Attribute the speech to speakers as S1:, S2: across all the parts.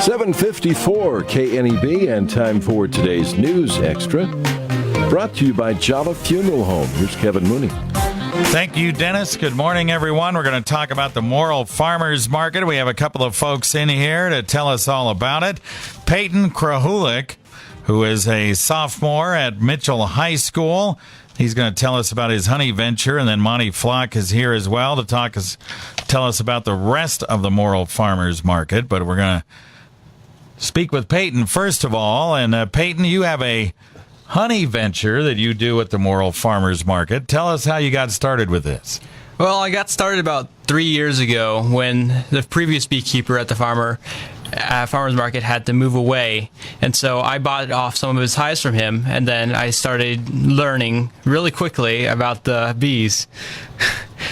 S1: 7:54 KNEB, and time for today's News Extra. Brought to you by Jolliffe Funeral Home. Here's Kevin Mooney.
S2: Thank you, Dennis. Good morning, everyone. We're going to talk about the Morrill Farmers Market. We have a couple of folks in here to tell us all about it. Payton Krahulic, who is a sophomore at Mitchell High School. He's going to tell us about his honey venture, and then Monte is here as well to tell us about the rest of the Morrill Farmers Market. But we're going to speak with Payton first of all. And Payton, you have a honey venture that you do at the Morrill Farmers Market. Tell us how you got started with this.
S3: Well, I got started about 3 years ago when the previous beekeeper at the farmers market had to move away, and so I bought off some of his hives from him, and then I started learning really quickly about the bees,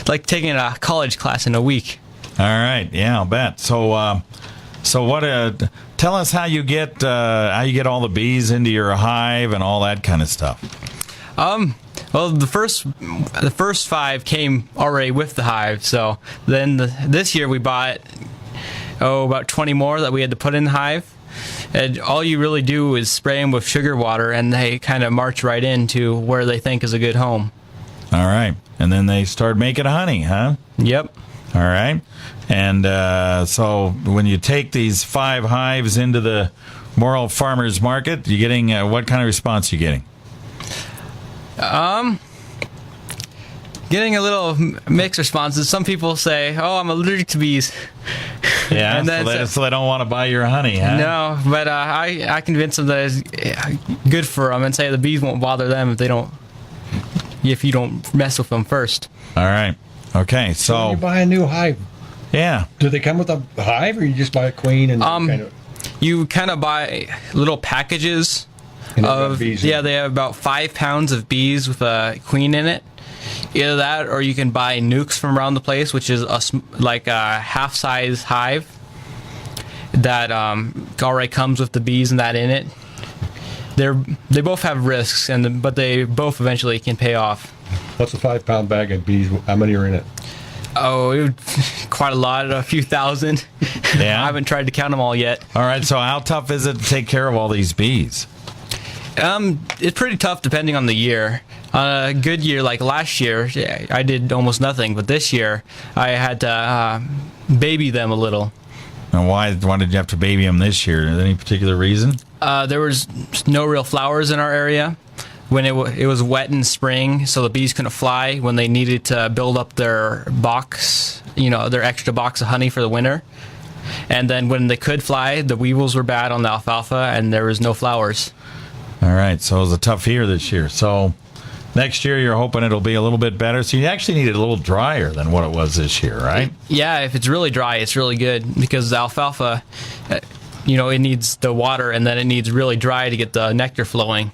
S3: like taking a college class in a week.
S2: All right, yeah, I'll bet. So what? Tell us how you get all the bees into your hive and all that kind of stuff.
S3: Well, the first 5 came already with the hive. So then this year we bought about 20 more that we had to put in the hive. And all you really do is spray them with sugar water, and they kind of march right into where they think is a good home. All
S2: right, and then they start making honey, huh?
S3: Yep.
S2: All right, and so when you take these 5 hives into the Morrill Farmers Market, you getting what kind of response are you getting?
S3: Getting a little mixed responses. Some people say, "Oh, I'm allergic to bees."
S2: Yeah, and then, so they don't want to buy your honey, huh?
S3: No, but I convince them that it's good for them and say the bees won't bother them if you don't mess with them first.
S2: All right. Okay. So
S4: when you buy a new hive,
S2: yeah,
S4: do they come with a hive, or you just buy a queen and
S3: you kind of buy little packages of bees? Yeah, they have about 5 pounds of bees with a queen in it. Either that, or you can buy nukes from around the place, which is like a half-size hive that already comes with the bees and that in it. They both have risks, but they both eventually can pay off.
S4: What's a 5-pound bag of bees? How many are in it?
S3: Oh, quite a lot, a few thousand.
S2: Yeah.
S3: I haven't tried to count them all yet.
S2: All right, so how tough is it to take care of all these bees?
S3: It's pretty tough depending on the year. A good year, like last year, I did almost nothing. But this year, I had to baby them a little.
S2: And why did you have to baby them this year? Any particular reason?
S3: There was no real flowers in our area when it was wet in spring, so the bees couldn't fly when they needed to build up their box, their extra box of honey for the winter. And then when they could fly, the weevils were bad on the alfalfa, and there was no flowers.
S2: All right, so it was a tough year this year. So next year you're hoping it'll be a little bit better. So you actually need it a little drier than what it was this year, right?
S3: Yeah, if it's really dry, it's really good because the alfalfa, it needs the water, and then it needs really dry to get the nectar flowing.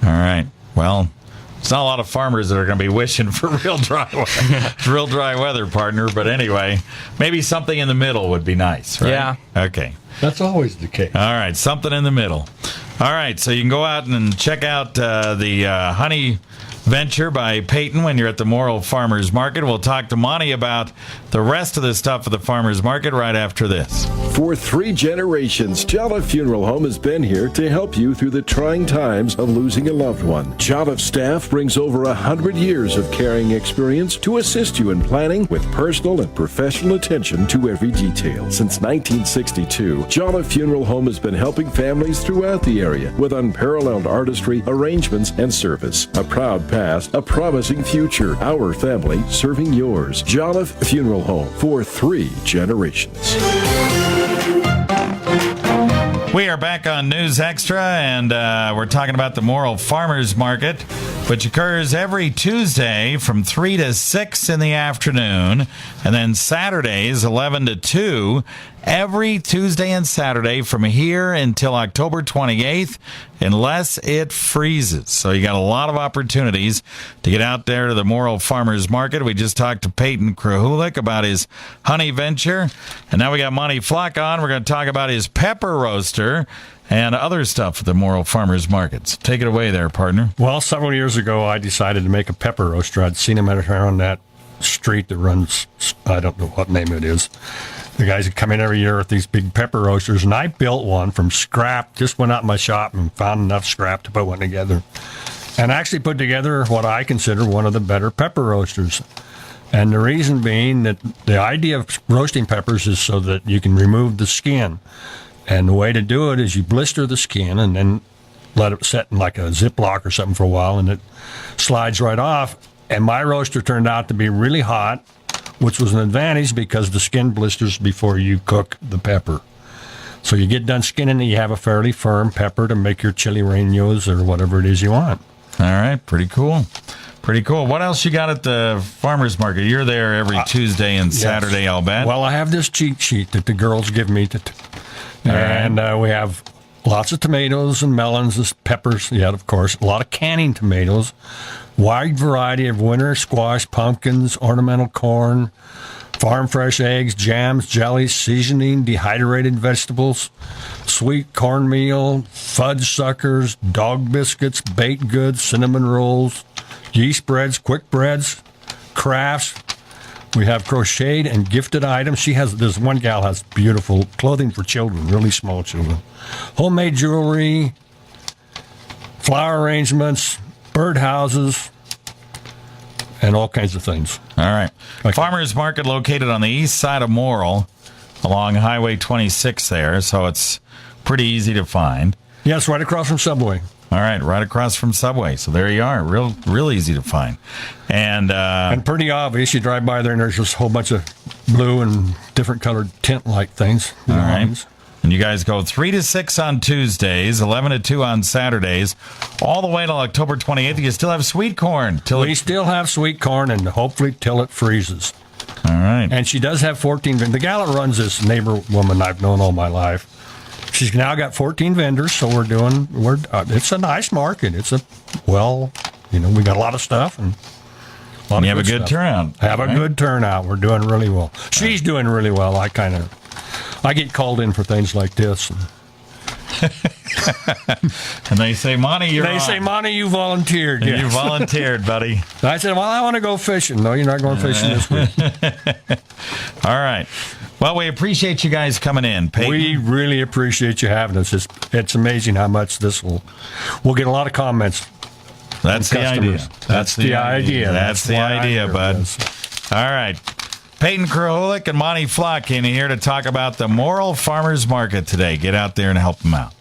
S2: All right. Well, it's not a lot of farmers that are going to be wishing for real dry weather, partner. But anyway, maybe something in the middle would be nice, right?
S3: Yeah.
S2: Okay.
S4: That's always the case.
S2: All right, something in the middle. All right, so you can go out and check out the honey venture by Payton when you're at the Morrill Farmers Market. We'll talk to Monte about the rest of the stuff at the Farmers Market right after this.
S1: For 3 generations, Jolliffe Funeral Home has been here to help you through the trying times of losing a loved one. Jolliffe staff brings over 100 years of caring experience to assist you in planning with personal and professional attention to every detail. Since 1962, Jolliffe Funeral Home has been helping families throughout the area with unparalleled artistry, arrangements, and service. A proud past, a promising future. Our family serving yours. Jolliffe Funeral Home for 3 generations.
S2: We are back on News Extra, and we're talking about the Morrill Farmers Market, which occurs every Tuesday from 3 to 6 in the afternoon, and then Saturdays 11 to 2, every Tuesday and Saturday from here until October 28th, unless it freezes. So you got a lot of opportunities to get out there to the Morrill Farmers Market. We just talked to Payton Krahulic about his honey venture, and now we got Monte on. We're going to talk about his pepper roaster and other stuff at the Morrill Farmers Markets. Take it away there, partner.
S4: Well, several years ago, I decided to make a pepper roaster. I'd seen him around that street that runs, I don't know what name it is. the guys that come in every year with these big pepper roasters, and I built one from scrap. Just went out in my shop and found enough scrap to put one together, and actually put together what I consider one of the better pepper roasters. And the reason being that the idea of roasting peppers is so that you can remove the skin. And the way to do it is you blister the skin and then let it set in like a Ziploc or something for a while, and it slides right off. And my roaster turned out to be really hot, which was an advantage because the skin blisters before you cook the pepper. So you get done skinning it, you have a fairly firm pepper to make your chili rellenos or whatever it is you want.
S2: All right, pretty cool. Pretty cool. What else you got at the farmer's market? You're there every Tuesday and Saturday, I'll bet.
S4: Well, I have this cheat sheet that the girls give me. And we have lots of tomatoes and melons and peppers, of course. A lot of canning tomatoes. Wide variety of winter squash, pumpkins, ornamental corn, farm fresh eggs, jams, jellies, seasoning, dehydrated vegetables, sweet cornmeal, fudge suckers, dog biscuits, baked goods, cinnamon rolls, yeast breads, quick breads, crafts. We have crocheted and gifted items. There's one gal has beautiful clothing for children, really small children. Homemade jewelry, flower arrangements, birdhouses, and all kinds of things.
S2: All right.
S4: Okay.
S2: Farmer's Market located on the east side of Morrill along Highway 26 there, so it's pretty easy to find.
S4: Yes, right across from Subway.
S2: All right, right across from Subway. So there you are. Real easy to find. And
S4: pretty obvious. You drive by there and there's just a whole bunch of blue and different colored tent-like things.
S2: All right. And you guys go 3 to 6 on Tuesdays, 11 to 2 on Saturdays, all the way till October 28th. You still have sweet corn.
S4: We still have sweet corn, and hopefully till it freezes.
S2: All right.
S4: And she does have 14 vendors. The gal that runs this neighbor woman I've known all my life, she's now got 14 vendors, so it's a nice market. It's we got a lot of stuff. And
S2: you have a good turnout.
S4: Have a good turnout. We're doing really well. She's doing really well. I get called in for things like this.
S2: And they say, Monte,
S4: you volunteered. Yes.
S2: You volunteered, buddy.
S4: I said, well, I want to go fishing. No, you're not going fishing this week.
S2: All right. Well, we appreciate you guys coming in, Payton.
S4: We really appreciate you having us. It's amazing how much we'll get a lot of comments.
S2: That's the idea.
S4: That's the idea.
S2: That's the idea, bud. All right. Payton Krahulic and Monte Flock in here to talk about the Morrill Farmers Market today. Get out there and help them out.